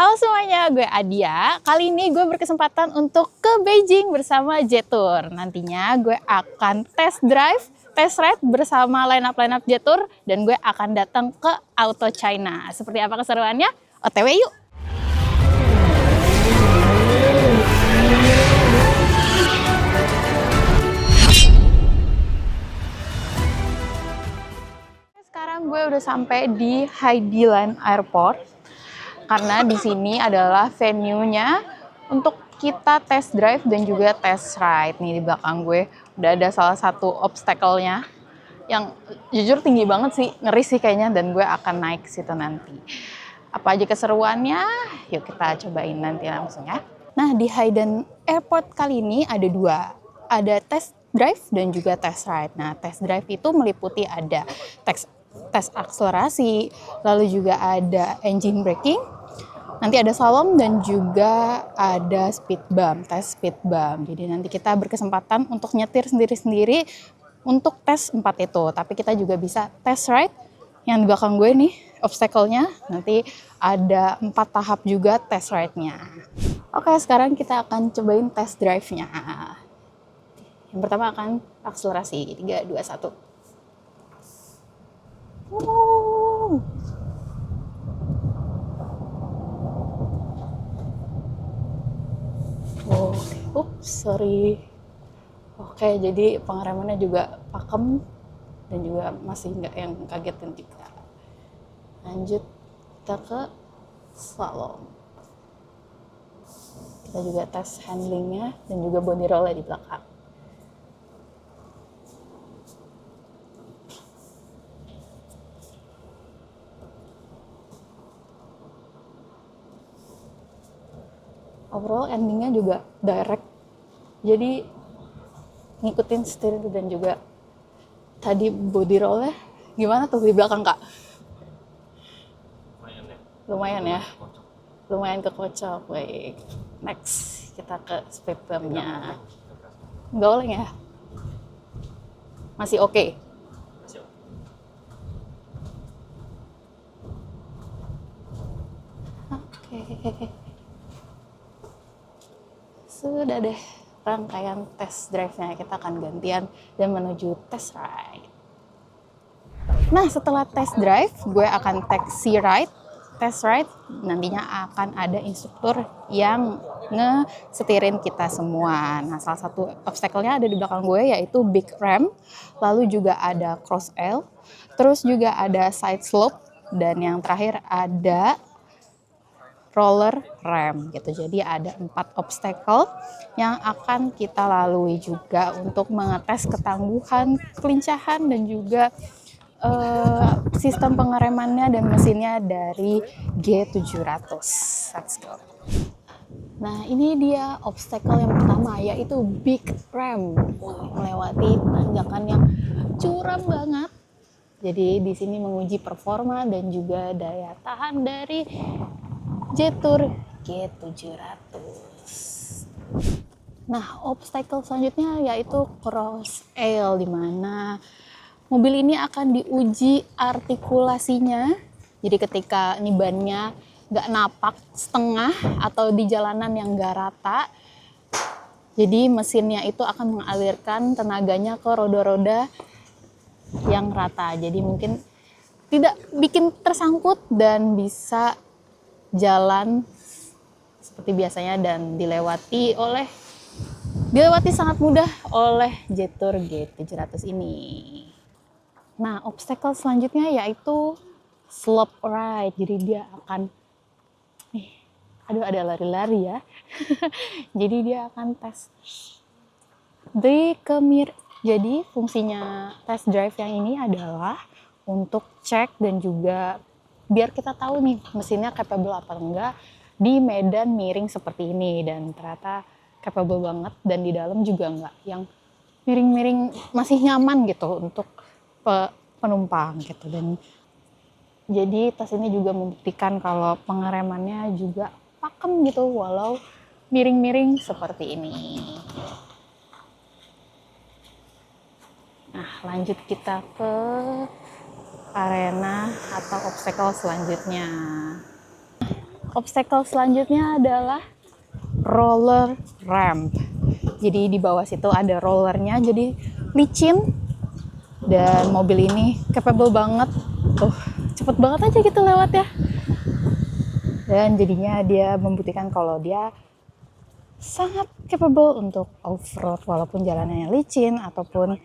Halo semuanya, gue Adia. Kali ini gue berkesempatan untuk ke Beijing bersama Jetour. Nantinya gue akan test ride bersama line up Jetour, dan gue akan datang ke Auto China. Seperti apa keseruannya? OTW yuk! Sekarang gue udah sampai di Haidian Airport. Karena di sini adalah venue-nya untuk kita test drive dan juga test ride. Nih di belakang gue udah ada salah satu obstacle-nya yang jujur tinggi banget sih, ngeri sih kayaknya, dan gue akan naik ke situ nanti. Apa aja keseruannya? Yuk kita cobain nanti langsung ya. Nah, di Haidian Airport kali ini ada dua. Ada test drive dan juga test ride. Nah, test drive itu meliputi ada tes akselerasi, lalu juga ada engine braking, nanti ada slalom, dan juga ada tes speed bump. Jadi nanti kita berkesempatan untuk nyetir sendiri-sendiri untuk tes 4 itu. Tapi kita juga bisa test ride yang di belakang gue nih, obstacle-nya. Nanti ada 4 tahap juga test ride-nya. Oke, sekarang kita akan cobain test drive-nya. Yang pertama akan akselerasi. 3, 2, 1. Sorry. Oke, jadi pengeremannya juga pakem dan juga masih nggak yang kagetin juga. Lanjut kita ke slalom. Kita juga tes handlingnya dan juga body roll di belakang. Overall endingnya juga direct, jadi ngikutin setir dan juga tadi body rollnya gimana tuh di belakang kak? Lumayan ya, lumayan kekocok. Baik, next kita ke speed bumpnya. Nggak oleng ya? Masih oke? Oke. Sudah deh rangkaian test drive-nya, kita akan gantian dan menuju test ride. Nah, setelah test drive, gue akan test ride, nantinya akan ada instruktur yang ngesetirin kita semua. Nah, salah satu obstacle-nya ada di belakang gue, yaitu big ramp, lalu juga ada cross L, terus juga ada side slope, dan yang terakhir ada roller ramp gitu. Jadi ada 4 obstacle yang akan kita lalui juga untuk mengetes ketangguhan, kelincahan, dan juga sistem pengeremannya dan mesinnya dari G700. Let's go. Nah, ini dia obstacle yang pertama, yaitu big ramp. Melewati tanjakan yang curam banget. Jadi di sini menguji performa dan juga daya tahan dari Jetour G700. Nah, obstacle selanjutnya yaitu cross L, di mana mobil ini akan diuji artikulasinya. Jadi ketika ini bannya nggak napak setengah atau di jalanan yang nggak rata, jadi mesinnya itu akan mengalirkan tenaganya ke roda-roda yang rata. Jadi mungkin tidak bikin tersangkut dan bisa jalan seperti biasanya dan dilewati sangat mudah oleh Jetour G700 ini. Nah, obstacle selanjutnya yaitu slope ride. Jadi dia akan ada lari-lari ya. Jadi dia akan tes Jadi fungsinya test drive yang ini adalah untuk cek dan juga biar kita tahu nih mesinnya capable apa enggak di medan miring seperti ini, dan ternyata capable banget, dan di dalam juga enggak yang miring-miring, masih nyaman gitu untuk penumpang gitu. Dan jadi tes ini juga membuktikan kalau pengeremannya juga pakem gitu walau miring-miring seperti ini. Nah, lanjut kita ke arena atau obstacle selanjutnya. Obstacle selanjutnya adalah roller ramp. Jadi di bawah situ ada rollernya, jadi licin. Dan mobil ini capable banget. Tuh, cepet banget aja gitu lewat ya. Dan jadinya dia membuktikan kalau dia sangat capable untuk off-road walaupun jalanannya licin ataupun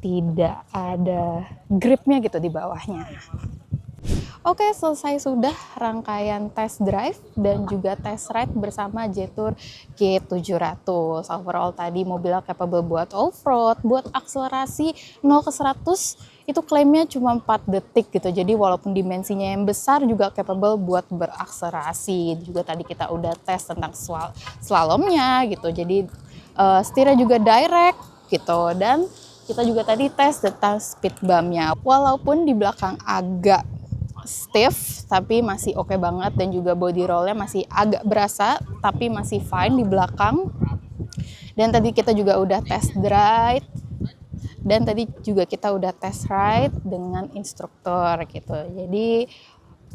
tidak ada gripnya gitu di bawahnya. Oke, selesai sudah rangkaian test drive dan juga test ride bersama Jetour G700. Overall tadi mobilnya capable buat off-road, buat akselerasi 0 ke 100 itu klaimnya cuma 4 detik gitu. Jadi walaupun dimensinya yang besar juga capable buat berakselerasi. Juga tadi kita udah tes tentang slalomnya gitu. Jadi setirnya juga direct gitu. Dan kita juga tadi tes tentang speed bumpnya. Walaupun di belakang agak stiff tapi masih oke banget, dan juga body rollnya masih agak berasa tapi masih fine di belakang. Dan tadi kita juga udah test drive dan tadi juga kita udah test ride dengan instruktur gitu. Jadi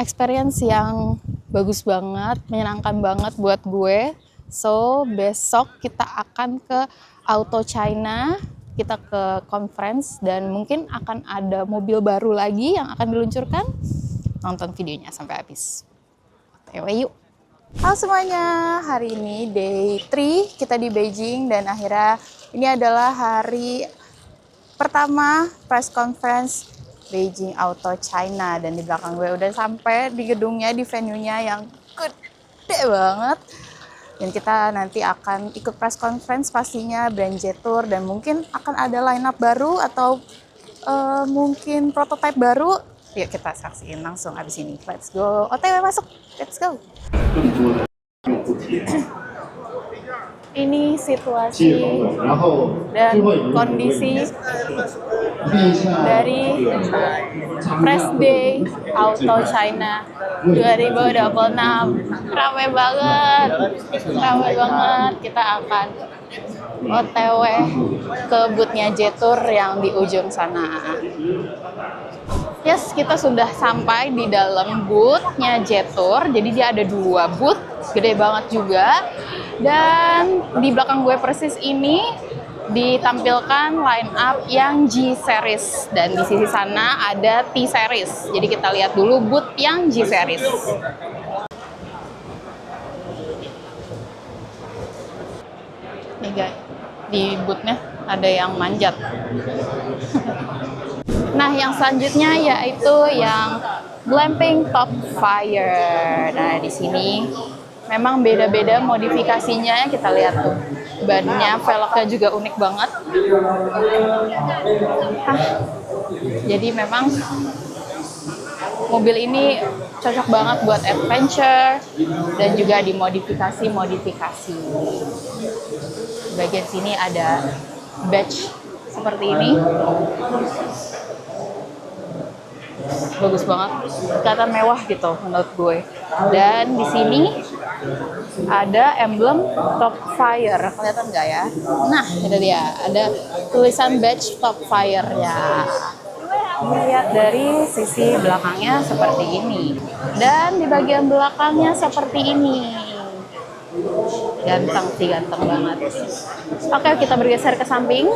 experience yang bagus banget, menyenangkan banget buat gue. So besok kita akan ke Auto China, kita ke conference dan mungkin akan ada mobil baru lagi yang akan diluncurkan. Nonton videonya sampai habis. OTW yuk. Halo semuanya, hari ini day 3 kita di Beijing dan akhirnya ini adalah hari pertama press conference Beijing Auto China, dan di belakang gue udah sampai di gedungnya, di venue-nya yang gede banget. Dan kita nanti akan ikut press conference pastinya brand Jetour, dan mungkin akan ada line up baru atau mungkin prototype baru. Yuk kita saksiin langsung abis ini. Let's go. OTW masuk. Let's go. Ini situasi dan kondisi dari Press Day Auto China 2026. Ramai banget. Kita akan OTW ke booth-nya Jetour yang di ujung sana. Yes, kita sudah sampai di dalam booth-nya Jetour. Jadi dia ada 2 booth, gede banget juga. Dan di belakang gue persis ini ditampilkan line up yang G series, dan di sisi sana ada T series. Jadi kita lihat dulu booth yang G series. Nih guys, di booth-nya ada yang manjat. Nah, yang selanjutnya yaitu yang Glamping Top Fire. Nah, di sini memang beda-beda modifikasinya. Kita lihat tuh, bannya, velgnya juga unik banget. Jadi memang mobil ini cocok banget buat adventure dan juga dimodifikasi. Bagian sini ada badge seperti ini. Bagus banget, kelihatan mewah gitu menurut gue. Dan di sini ada emblem Top Fire, kelihatan nggak ya? Nah, itu dia, ada tulisan badge Top Fire-nya. Lihat dari sisi belakangnya seperti ini, dan di bagian belakangnya seperti ini. Ganteng sih, ganteng banget. Oke, kita bergeser ke samping.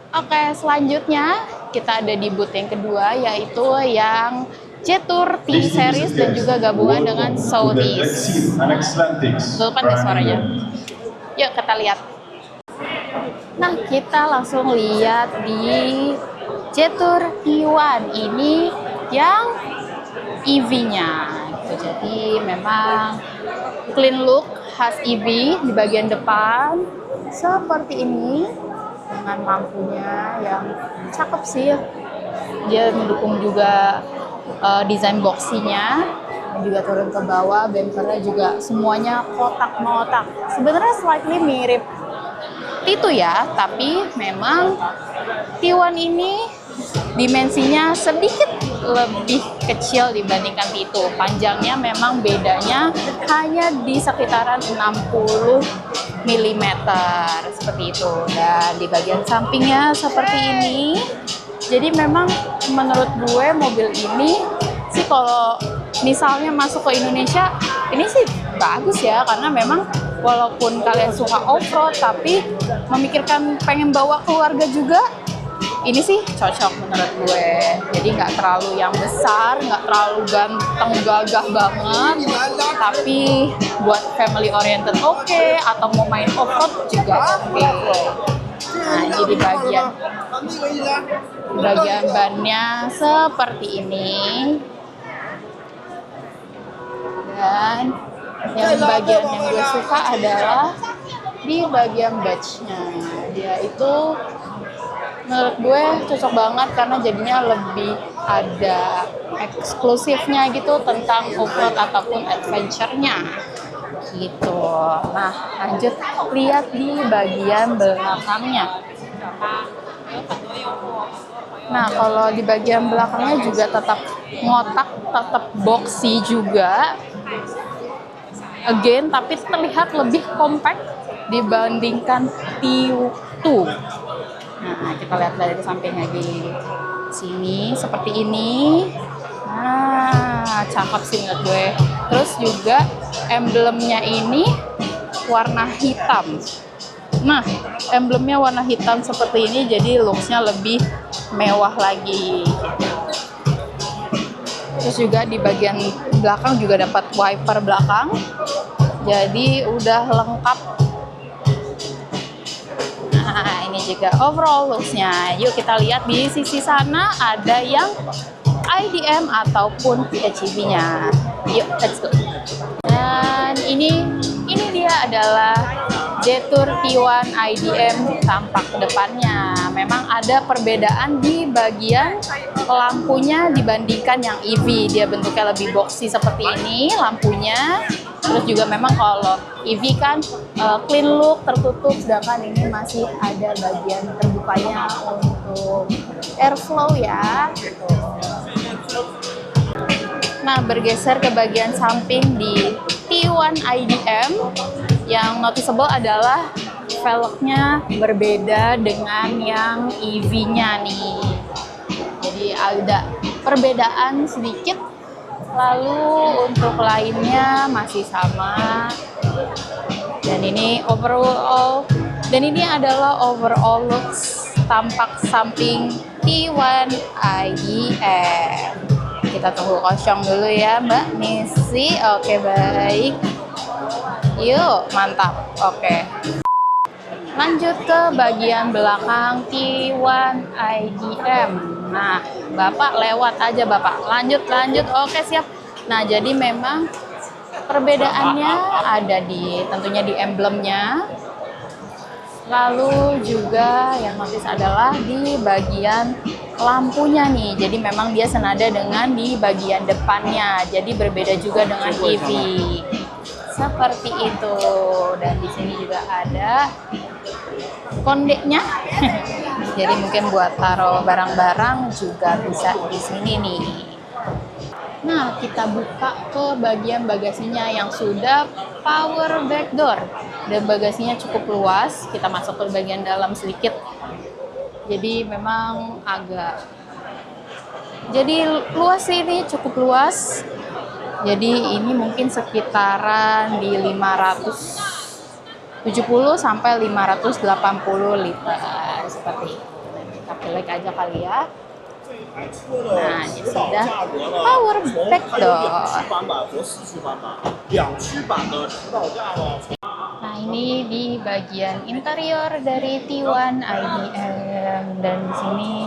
Oke, selanjutnya kita ada di booth yang kedua, yaitu yang Jetour T Series dan juga gabungan dengan Southeast. Lupa deh suaranya. Yuk kita lihat. Nah, kita langsung lihat di Jetour T1 ini yang EV-nya. Jadi memang clean look khas EV di bagian depan seperti ini. Dengan lampunya yang cakep sih, dia mendukung juga desain boxinya, juga turun ke bawah, bumpernya juga semuanya kotak-motak. Sebenarnya slightly mirip T2 ya, tapi memang T1 ini dimensinya sedikit lebih kecil dibandingkan T2. Panjangnya memang bedanya hanya di sekitaran 60 mm seperti itu, dan di bagian sampingnya seperti ini. Jadi memang menurut gue mobil ini sih kalau misalnya masuk ke Indonesia, ini sih bagus ya, karena memang walaupun kalian suka off-road tapi memikirkan pengen bawa keluarga juga, ini sih cocok menurut gue. Jadi nggak terlalu yang besar, nggak terlalu ganteng gagah banget, tapi buat family oriented oke, atau mau main off-road juga oke. Nah, jadi bagian bannya seperti ini. Dan yang bagian yang gue suka adalah di bagian badge-nya. Dia itu menurut gue cocok banget karena jadinya lebih ada eksklusifnya gitu tentang off-road ataupun adventure-nya gitu. Nah, lanjut lihat di bagian belakangnya. Nah, kalau di bagian belakangnya juga tetap ngotak, tetap boxy juga. Again, tapi terlihat lebih compact dibandingkan T2. Nah, kita lihat dari sampingnya di sini seperti ini. Nah, cakep sih menurut gue. Terus juga emblemnya ini warna hitam. Nah, emblemnya warna hitam seperti ini, jadi looks-nya lebih mewah lagi. Terus juga di bagian belakang juga dapat wiper belakang. Jadi udah lengkap. Nah, ini juga overall looks-nya. Yuk kita lihat di sisi sana ada yang IDM ataupun PHEV-nya. Yuk, let's go. Dan ini dia adalah Jetour T1 IDM tampak depannya. Memang ada perbedaan di bagian lampunya dibandingkan yang EV. Dia bentuknya lebih boxy seperti ini lampunya. Terus juga memang kalau EV kan clean look, tertutup, sedangkan ini masih ada bagian terbukanya untuk airflow ya. Nah, bergeser ke bagian samping di T1 IDM, yang noticeable adalah velgnya berbeda dengan yang EV-nya nih. Jadi ada perbedaan sedikit. Lalu untuk lainnya masih sama. Dan ini adalah overall looks tampak samping T1 IDM. Kita tunggu kosong dulu ya Mbak Nisi. Oke, baik. Yuk, mantap. Oke. Lanjut ke bagian belakang T1 IDM. Nah, Bapak lewat aja Bapak. Lanjut. Oke, siap. Nah, jadi memang perbedaannya ada tentunya di emblemnya. Lalu juga yang notice adalah di bagian lampunya nih. Jadi memang dia senada dengan di bagian depannya. Jadi berbeda juga dengan EV. Seperti itu. Dan di sini juga ada kondeknya. Jadi mungkin buat taruh barang-barang juga bisa di sini nih. Nah, kita buka ke bagian bagasinya yang sudah power back door. Dan bagasinya cukup luas. Kita masuk ke bagian dalam sedikit. Jadi memang luas sih, ini cukup luas. Jadi ini mungkin sekitaran di 570 sampai 580 liter seperti itu. Kita pilih aja kali ya. Nah, ini sudah power back door. Nah, ini di bagian interior dari T1 IDM, dan di sini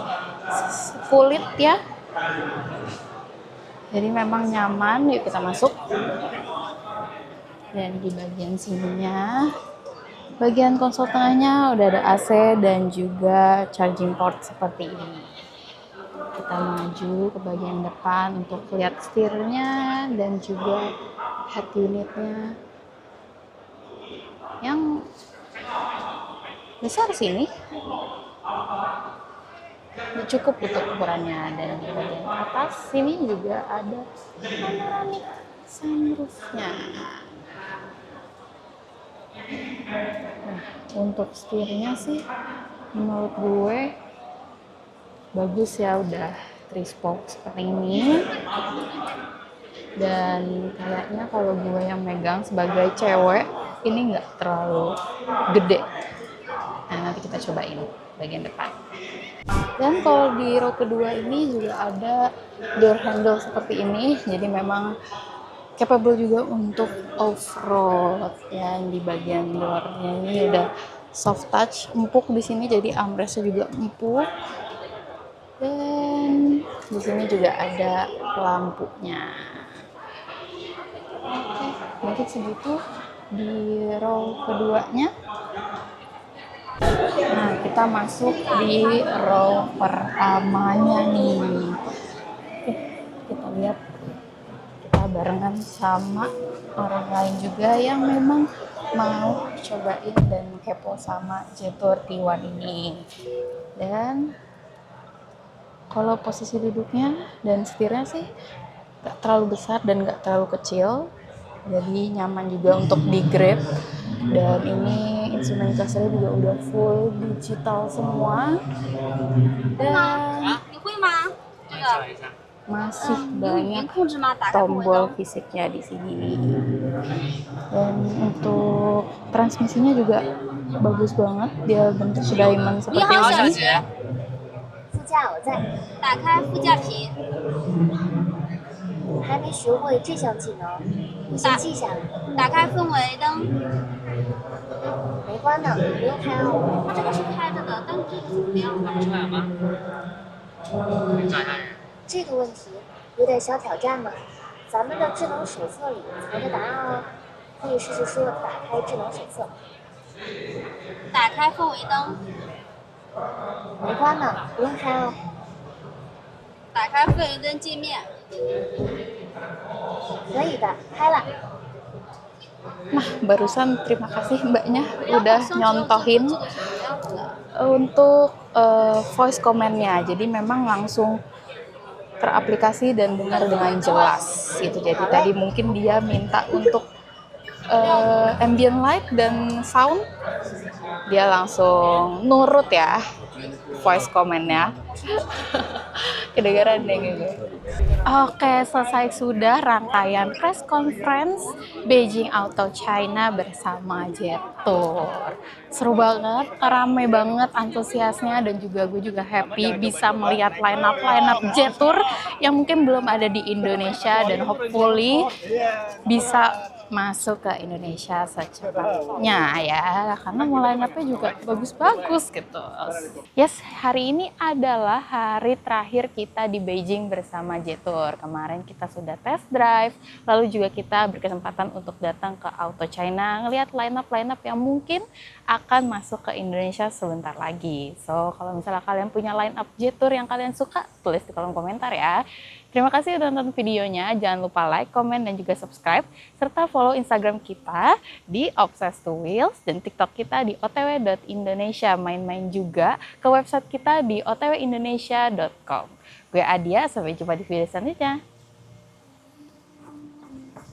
kulit ya. Jadi memang nyaman. Yuk kita masuk. Dan di bagian sininya, bagian konsol tengahnya udah ada AC dan juga charging port seperti ini. Kita maju ke bagian depan untuk lihat setirnya dan juga head unitnya yang besar sini. Cukup untuk ukurannya. Dan di bagian atas sini juga ada panoramic sunroofnya. Nah, untuk setirnya sih menurut gue bagus ya, udah 3-spoke seperti ini. Dan kayaknya kalau gue yang megang sebagai cewek, ini nggak terlalu gede. Nah, nanti kita cobain bagian depan. Dan kalau di row kedua ini juga ada door handle seperti ini, jadi memang capable juga untuk off-road. Yang di bagian doornya ini udah soft touch, empuk di sini, jadi armrestnya juga empuk. Dan di sini juga ada lampunya. Oke, mungkin segitu di row keduanya. Nah, kita masuk di row pertamanya nih. Oke, kita lihat, kita barengan sama orang lain juga yang memang mau cobain dan kepo sama Jetour T1 ini. Dan kalau posisi duduknya dan setirnya sih gak terlalu besar dan gak terlalu kecil, jadi nyaman juga untuk di grab. Dan ini instrumen clusternya juga udah full digital semua, dan masih banyak tombol fisiknya di sini. Dan untuk transmisinya juga bagus banget, dia bentuk diamond seperti ini. 副驾我在，打开副驾屏。还没学会这项技能，你先记下来。打开氛围灯。没关呢，不用开哦。它这个是开着的，但是这个是不亮的。出来吗？这个问题有点小挑战呢。咱们的智能手册里藏着答案哦，可以试试说打开智能手册。打开氛围灯。没关呢，不用开哦。打开氛围灯界面。可以的，开了。 Nah, barusan terima kasih mbaknya udah nyontohin untuk voice command-nya. Jadi memang langsung teraplikasi dan dengar dengan jelas gitu. Jadi tadi mungkin dia minta untuk ambient light dan sound, dia langsung nurut ya voice command-nya. Kedengaran deh gitu. Oke, selesai sudah rangkaian press conference Beijing Auto China bersama Jetour. Seru banget, rame banget antusiasnya, dan juga gue juga happy bisa melihat line up Jetour yang mungkin belum ada di Indonesia, dan hopefully bisa masuk ke Indonesia secepatnya ya, karena mulai line-up-nya juga bagus-bagus gitu. Yes, hari ini adalah hari terakhir kita di Beijing bersama Jetour. Kemarin kita sudah test drive, lalu juga kita berkesempatan untuk datang ke Auto China, ngelihat line-up yang mungkin akan masuk ke Indonesia sebentar lagi. So, kalau misalnya kalian punya line-up Jetour yang kalian suka, tulis di kolom komentar ya. Terima kasih udah nonton videonya, jangan lupa like, komen, dan juga subscribe, serta follow Instagram kita di Obsessed to Wheels, dan TikTok kita di otw.indonesia. Main-main juga ke website kita di otwindonesia.com. Gue Adia, sampai jumpa di video selanjutnya.